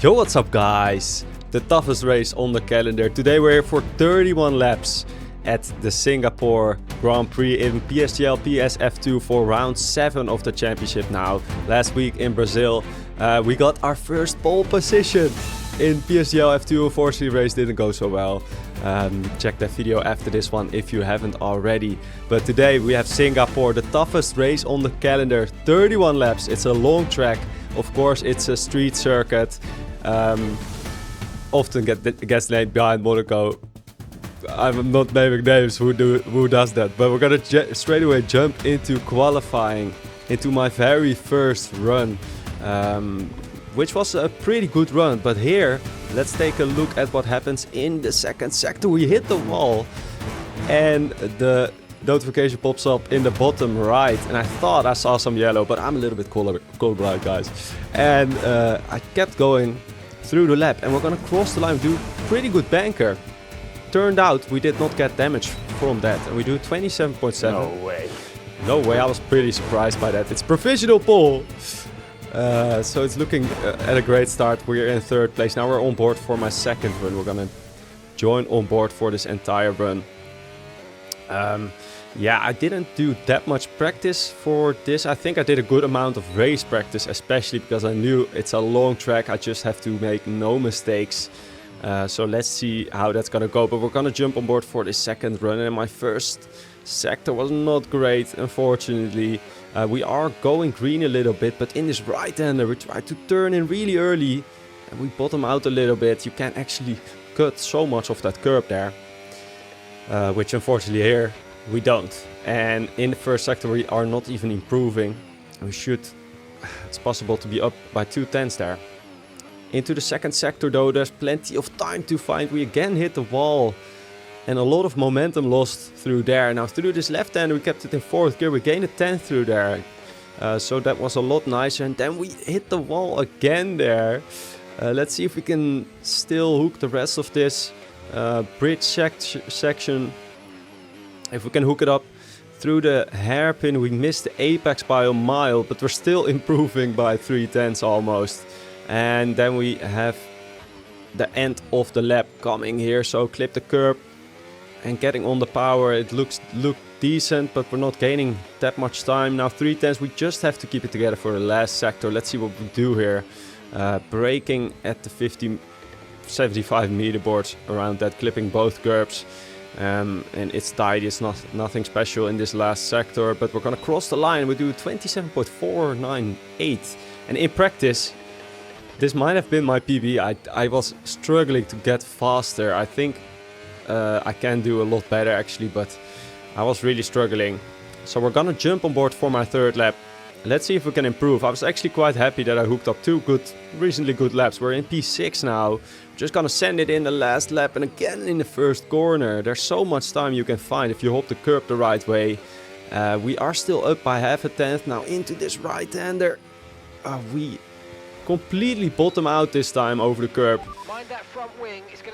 Yo, what's up guys? The toughest race on the calendar. Today we're here for 31 laps at the Singapore Grand Prix in PSGL PS F2 for round 7 of the championship now. Last week in Brazil we got our first pole position in PSGL F2. Unfortunately, the race didn't go so well. Check that video after this one if you haven't already. But today we have Singapore, the toughest race on the calendar. 31 laps, it's a long track. Of course, it's a street circuit. Often gets named behind Monaco. I'm not naming names who does that, but we're gonna straight away jump into qualifying, into my very first run, which was a pretty good run. But here, let's take a look at what happens in the second sector. We hit the wall, and the notification pops up in the bottom right, and I thought I saw some yellow, but I'm a little bit colorblind, guys. And I kept going through the lap, and we're gonna cross the line, do pretty good banker. Turned out we did not get damage from that, and we do 27.7. No way. No way, I was pretty surprised by that. It's provisional pole. So it's looking at a great start. We're in third place. Now we're on board for my second run. We're gonna join on board for this entire run. Yeah, I didn't do that much practice for this. I think I did a good amount of race practice, especially because I knew it's a long track. I just have to make no mistakes. So let's see how that's gonna go. But we're gonna jump on board for the second run. And my first sector was not great, unfortunately. We are going green a little bit, but in this right-hander we try to turn in really early, and we bottom out a little bit. You can't actually cut so much of that curb there, which unfortunately here we don't. And in the first sector we are not even improving. It's possible to be up by 2/10 there. Into the second sector though, there's plenty of time to find. We again hit the wall, and a lot of momentum lost through there. Now through this left hand we kept it in fourth gear. We gained a 10th through there. So that was a lot nicer. And then we hit the wall again there. Let's see if we can still hook the rest of this bridge section. If we can hook it up through the hairpin. We missed the apex by a mile, but we're still improving by 3/10 almost. And then we have the end of the lap coming here. So clip the curb and getting on the power. It looked decent, but we're not gaining that much time. Now 3/10, we just have to keep it together for the last sector. Let's see what we do here. Braking at the 75 meter boards around that, clipping both curbs. And it's tight, it's nothing special in this last sector, but we're gonna cross the line. We do 27.498, and in practice this might have been my PB. I was struggling to get faster. I think I can do a lot better actually, but I was really struggling. So we're gonna jump on board for my third lap. Let's see if we can improve. I was actually quite happy that I hooked up two reasonably good laps. We're in P6 now. Just gonna send it in the last lap, and again in the first corner. There's so much time you can find if you hop the curb the right way. We are still up by half a 10th now into this right-hander. We completely bottom out this time over the curb.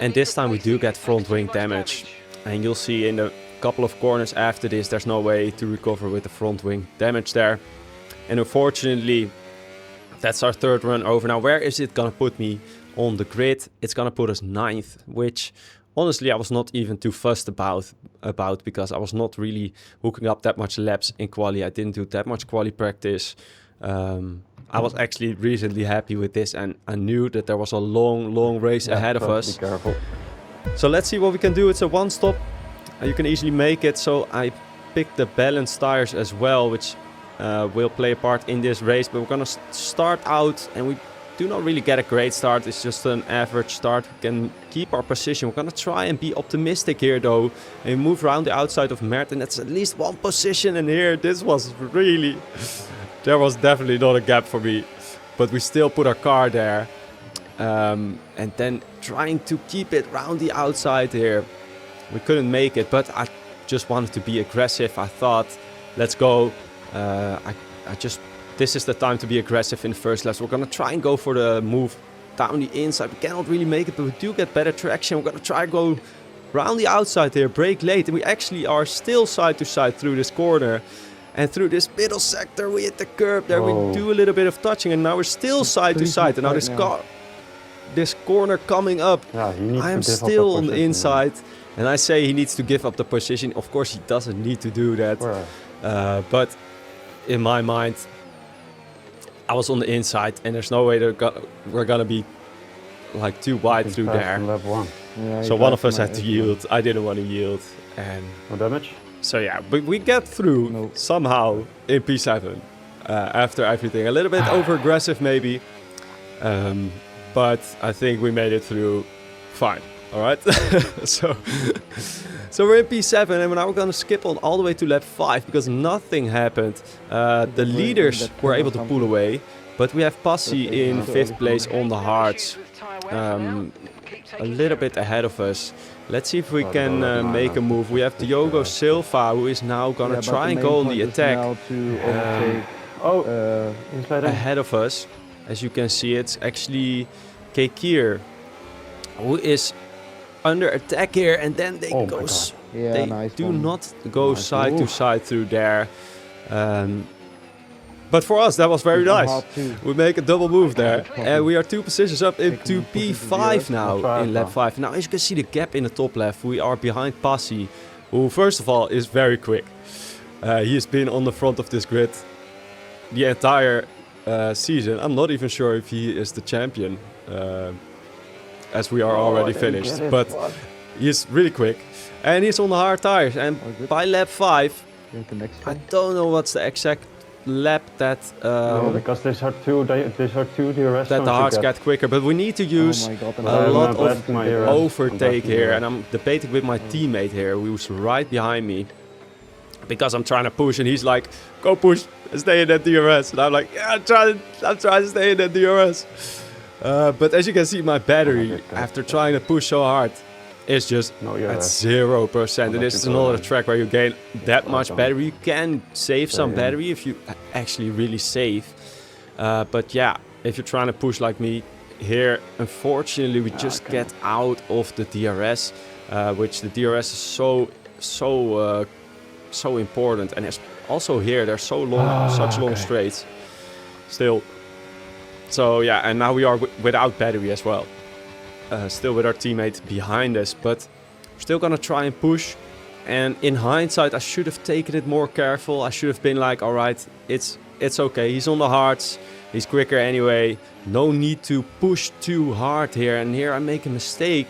And this time we do get front wing damage. And you'll see in the couple of corners after this, there's no way to recover with the front wing damage there. And unfortunately, that's our third run over. Now, where is it gonna put me on the grid? It's gonna put us 9th, which honestly I was not even too fussed about because I was not really hooking up that much laps in quali. I didn't do that much quali practice. I was actually reasonably happy with this, and I knew that there was a long race ahead of us. Be careful. So let's see what we can do. It's a one stop. You can easily make it. So I picked the balanced tires as well, which will play a part in this race. But we're gonna start out, and we do not really get a great start. It's just an average start. We can keep our position. We're gonna try and be optimistic here though, and move around the outside of Mert, and that's at least one position. And here, this was really... There was definitely not a gap for me, but we still put our car there. And then trying to keep it round the outside here. We couldn't make it, but I just wanted to be aggressive. I thought, let's go. This is the time to be aggressive in the first lap. So we're gonna try and go for the move down the inside. We cannot really make it, but we do get better traction. We're gonna try and go round the outside here, brake late, and we actually are still side to side through this corner. And through this middle sector, we hit the curb there. We do a little bit of touching, and now we're still side to side. And now this car this corner coming up. Yeah, he needs I am to give still up on the position, inside, and I say he needs to give up the position. Of course, he doesn't need to do that. But in my mind, I was on the inside, and there's no way we're gonna be like too wide through there. Lap 1. Yeah, So one of us had to yield. I didn't want to yield, and No damage? so yeah, but we get through somehow in P7 after everything. A little bit over aggressive maybe, but I think we made it through fine. All right, so we're in P7, and now we're gonna skip on all the way to lap 5 because nothing happened. The leaders were able to pull away, but we have Passi in 5th place on the hards, a little bit ahead of us. Let's see if we can make a move. We have Diogo Silva, who is now gonna try and go on the attack ahead of us. As you can see, it's actually Kekir who is under attack here, and then they do not go side to side through there. But for us, that was very nice. We make a double move there, and we are 2 positions up into P5 now in lap 5. Now, as you can see the gap in the top left, we are behind Passi, who first of all is very quick. He has been on the front of this grid the entire season. I'm not even sure if he is the champion, as we are already finished, but he's really quick. And he's on the hard tires, and by lap 5, I don't know what's the exact lap that because these are two DRS that the hards get quicker, but we need to use a lot of overtake here, and I'm debating with my teammate here who's right behind me because I'm trying to push, and he's like, go push, stay in that DRS, and I'm like, yeah, I'm trying to stay in that DRS. But as you can see, my battery, after trying to push so hard, is just at 0%. And this is another track where you gain that much battery. You can save some battery if you actually really save. But yeah, if you're trying to push like me here, unfortunately, we just get out of the DRS, which the DRS is so important. And also here, they're so long, such long straights. Still. So yeah, and now we are without battery as well. Still with our teammate behind us, but we're still gonna try and push. And in hindsight, I should have taken it more careful. I should have been like, all right, it's okay. He's on the hards. He's quicker anyway. No need to push too hard here. And here I make a mistake,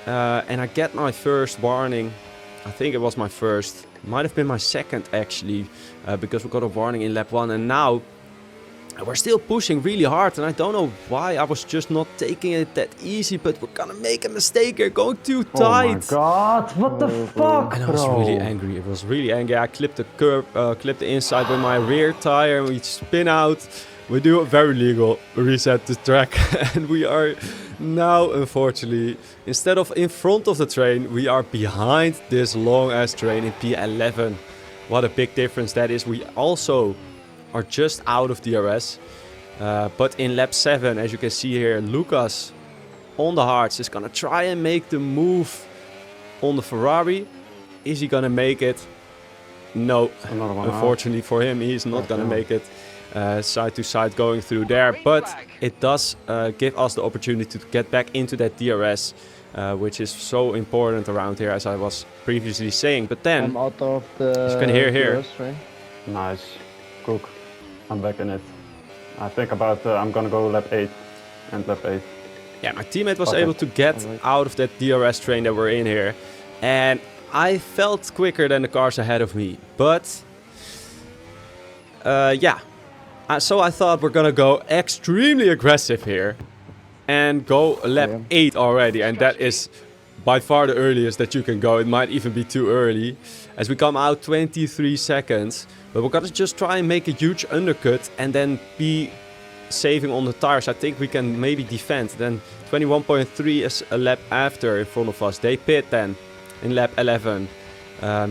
and I get my first warning. I think it was my first. Might have been my second actually, because we got a warning in lap 1, and now we're still pushing really hard, and I don't know why I was just not taking it that easy, but we're gonna make a mistake here, going too tight. Oh my god, what the fuck, and I was really angry. It was really angry. I clipped the curb, clipped the inside with my rear tire, and we spin out. We do it very legal. We reset the track, and we are now, unfortunately, instead of in front of the train, we are behind this long-ass train in P11. What a big difference that is. We also are just out of DRS, but in lap 7, as you can see here, Lucas on the hards is gonna try and make the move on the Ferrari. Is he gonna make it? No, unfortunately for him, he's not gonna make it. Side to side going through there, but it does give us the opportunity to get back into that DRS, which is so important around here, as I was previously saying. But then, I'm out of the as you can hear here, nice, cook. I'm back in it. I think about I'm gonna go lap 8 and lap 8. Yeah, my teammate was able to get out of that DRS train that we're in here, and I felt quicker than the cars ahead of me. But yeah, so I thought we're gonna go extremely aggressive here and go lap 8 already, and that is by far the earliest that you can go. It might even be too early, as we come out 23 seconds. But we're gonna just try and make a huge undercut and then be saving on the tires. I think we can maybe defend. Then 21.3 is a lap after in front of us. They pit then in lap 11.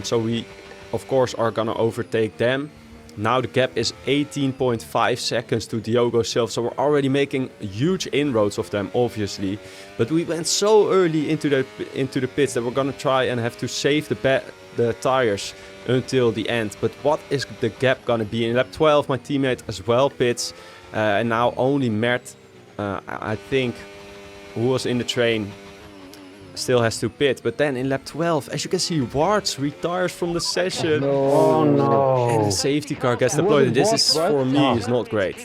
So we, of course, are gonna overtake them. Now the gap is 18.5 seconds to Diogo Silva, so we're already making huge inroads of them, obviously. But we went so early into the pits that we're gonna try and have to save the tires until the end. But what is the gap gonna be? In lap 12, my teammate as well pits, and now only Mert, I think, who was in the train, still has to pit. But then in lap 12, as you can see, Warts retires from the session. Oh no. And the safety car gets deployed. And this is, for me, is not great.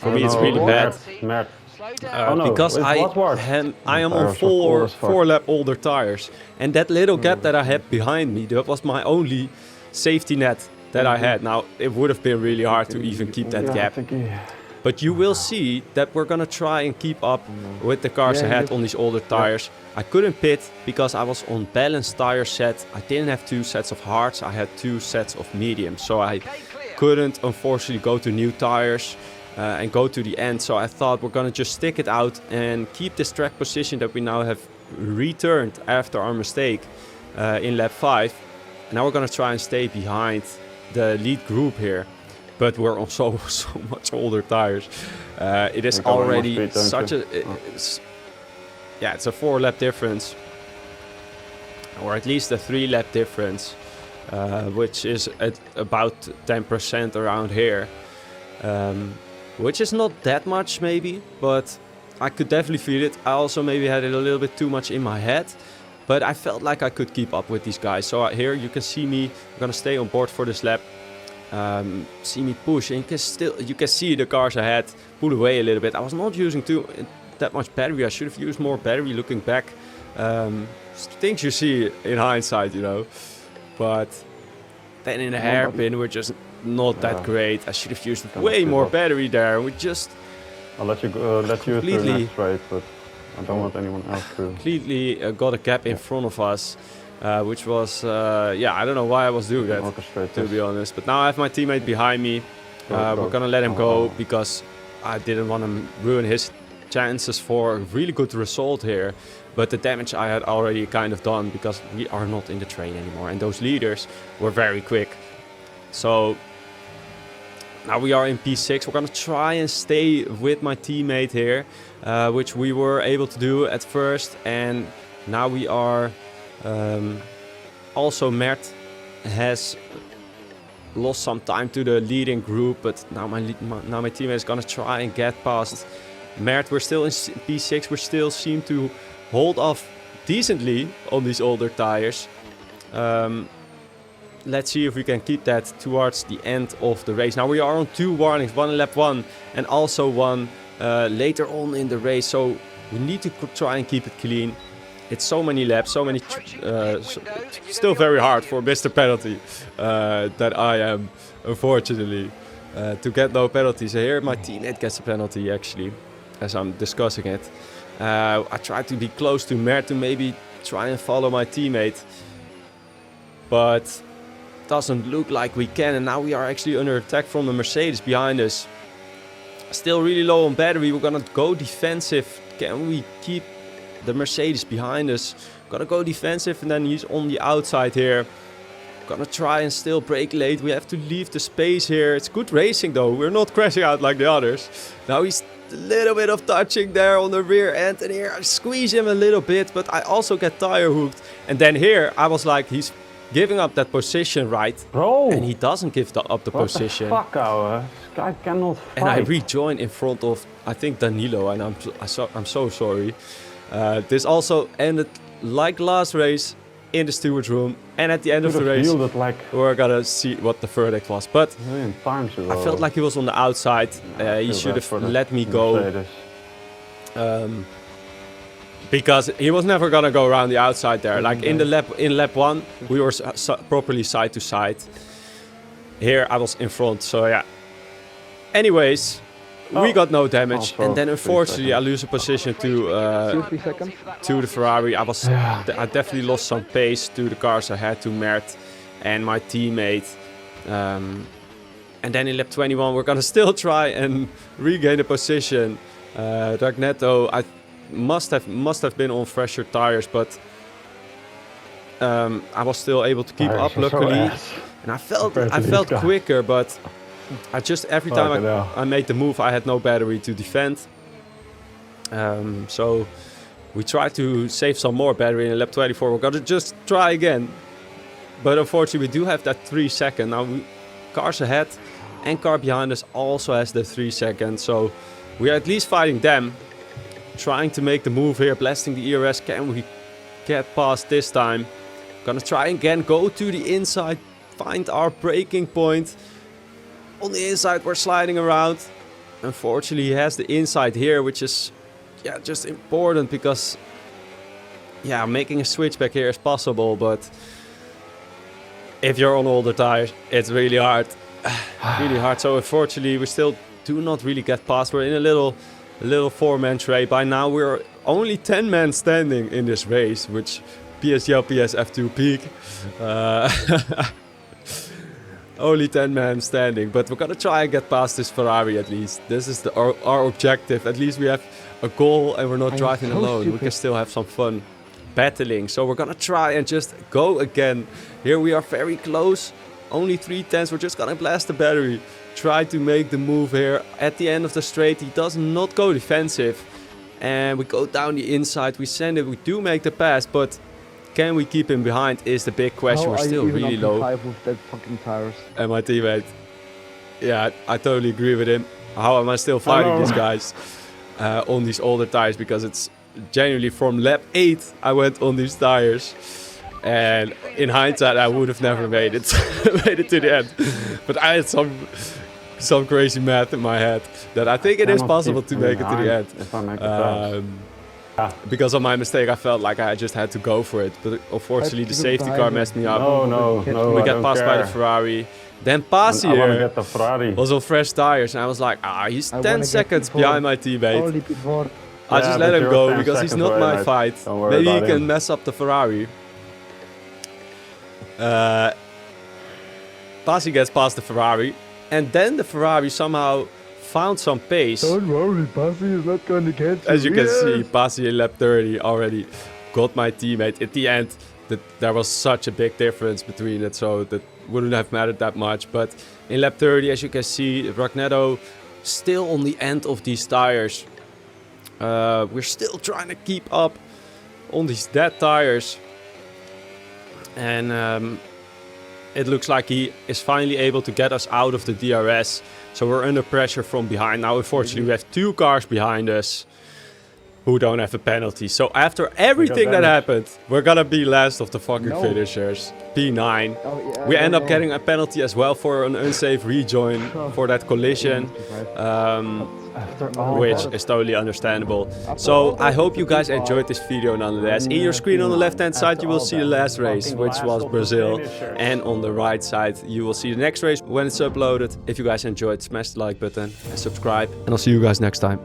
For me, it's really bad. Mert. Because I am on four lap older tires. And that little gap that I had behind me, that was my only safety net that I had. Now, it would have been really hard to even keep that gap. But you will see that we're gonna try and keep up with the cars ahead on these older tires. I couldn't pit because I was on balanced tire set. I didn't have 2 sets of hards, I had 2 sets of mediums. So I couldn't, unfortunately, go to new tires and go to the end. So I thought we're gonna just stick it out and keep this track position that we now have returned after our mistake in lap 5. And now we're gonna try and stay behind the lead group here. But we're on so much older tires. It is already such a... It's a 4 lap difference. Or at least a 3 lap difference. Which is at about 10% around here. Which is not that much maybe. But I could definitely feel it. I also maybe had it a little bit too much in my head. But I felt like I could keep up with these guys. So here you can see me. I'm gonna stay on board for this lap. See me push, and you can see the cars ahead pull away a little bit. I was not using that much battery. I should have used more battery looking back. Things you see in hindsight, you know. But then in the hairpin, we're just not that great. I should have used way more battery there. We just... I'll let you use the next race, but I don't want anyone else to... Completely got a gap in front of us. Which was, I don't know why I was doing that, to be honest. But now I have my teammate behind me. We're gonna let him go because I didn't want to ruin his chances for a really good result here. But the damage I had already kind of done because we are not in the train anymore. And those leaders were very quick. So now we are in P6. We're gonna try and stay with my teammate here, which we were able to do at first. And now we are... also Mert has lost some time to the leading group, but now my teammate is gonna try and get past Mert. We're still in P6, we still seem to hold off decently on these older tires. Let's see if we can keep that towards the end of the race. Now we are on 2 warnings, one in lap 1 and also one later on in the race, so we need to try and keep it clean. It's so many laps, so many... still very hard for Mr. Penalty that I am, unfortunately, to get no penalties. Here my teammate gets a penalty, actually, as I'm discussing it. I try to be close to Mert to maybe try and follow my teammate. But doesn't look like we can. And now we are actually under attack from the Mercedes behind us. Still really low on battery. We're gonna go defensive. Can we keep... the Mercedes behind us? Gotta go defensive, and then he's on the outside here. Gonna try and still brake late. We have to leave the space here. It's good racing though. We're not crashing out like the others. Now he's a little bit of touching there on the rear end, and here I squeeze him a little bit, but I also get tire hooked. And then here I was like, he's giving up that position, right? Bro! And he doesn't give up the position. What the fuck, ouwe? This guy cannot fight. And I rejoined in front of, I think, Danilo, and I'm so sorry. This also ended like last race in the steward's room, and at the end of the race we're gonna see what the verdict was. But I felt like he was on the outside. He should have let me go, because he was never gonna go around the outside there. Like in lap 1 we were properly side to side. Here I was in front, so yeah. Anyways, we got no damage, and then unfortunately I lose a position to the Ferrari. I definitely lost some pace to the cars ahead, to Mert and my teammate. And then in lap 21 we're gonna still try and regain a position. Ragnetto, I must have been on fresher tires, but I was still able to keep up luckily, and I felt quicker, but I just, every time I made the move, I had no battery to defend. So we tried to save some more battery in lap 24. We're gonna just try again. But unfortunately we do have that 3 second. Now cars ahead and car behind us also has the 3 seconds. So we are at least fighting them. trying to make the move here, blasting the ERS. Can we get past this time? Gonna try again, go to the inside, find our breaking point. On the inside, we're sliding around. Unfortunately, he has the inside here, which is, yeah, just important because, yeah, making a switchback here is possible, but if you're on older tires, it's really hard. Really hard. So unfortunately, we still do not really get past. We're in a little four-man tray. By now, we're only 10 men standing in this race, which PSGL PS F2 peak. Only 10 men standing, but we're gonna try and get past this Ferrari at least. This is our objective. At least we have a goal and we're not driving alone. We can still have some fun battling. So we're gonna try and just go again. Here we are very close. Only 3/10. We're just gonna blast the battery. Try to make the move here. At the end of the straight, he does not go defensive. And we go down the inside. We send it. We do make the pass, but can we keep him behind is the big question. We're still really low. With that fucking tires? And my teammate, yeah, I totally agree with him. How am I still fighting these guys on these older tires? Because it's genuinely from lap 8 I went on these tires. And in hindsight, I would have never made it to the end. But I had some crazy math in my head that I think it is possible to make it to the end. If I make the Because of my mistake, I felt like I just had to go for it. But unfortunately, the safety car messed me up. No, We got passed by the Ferrari. Then Pasi here was on fresh tires. And I was like, he's 10 seconds behind my teammate. I just let him go because he's not my fight. Maybe he can mess up the Ferrari. Pasi gets past the Ferrari. And then the Ferrari somehow found some pace. Don't worry, Pasi is not going to catch you. As you can see, Pasi in lap 30 already got my teammate. At the end, there was such a big difference between it, so that wouldn't have mattered that much. But in lap 30, as you can see, Ragnetto still on the end of these tires. We're still trying to keep up on these dead tires. And it looks like he is finally able to get us out of the DRS. So we're under pressure from behind. Now, unfortunately, we have 2 cars behind us who don't have a penalty. So after everything that happened, we're gonna be last of the fucking finishers. P9. We end up getting a penalty as well for an unsafe rejoin for that collision. Which is totally understandable. So I hope you guys enjoyed this video nonetheless. In your screen on the left hand side you will see the last race, which was Brazil. And on the right side you will see the next race when it's uploaded. If you guys enjoyed, smash the like button and subscribe. And I'll see you guys next time.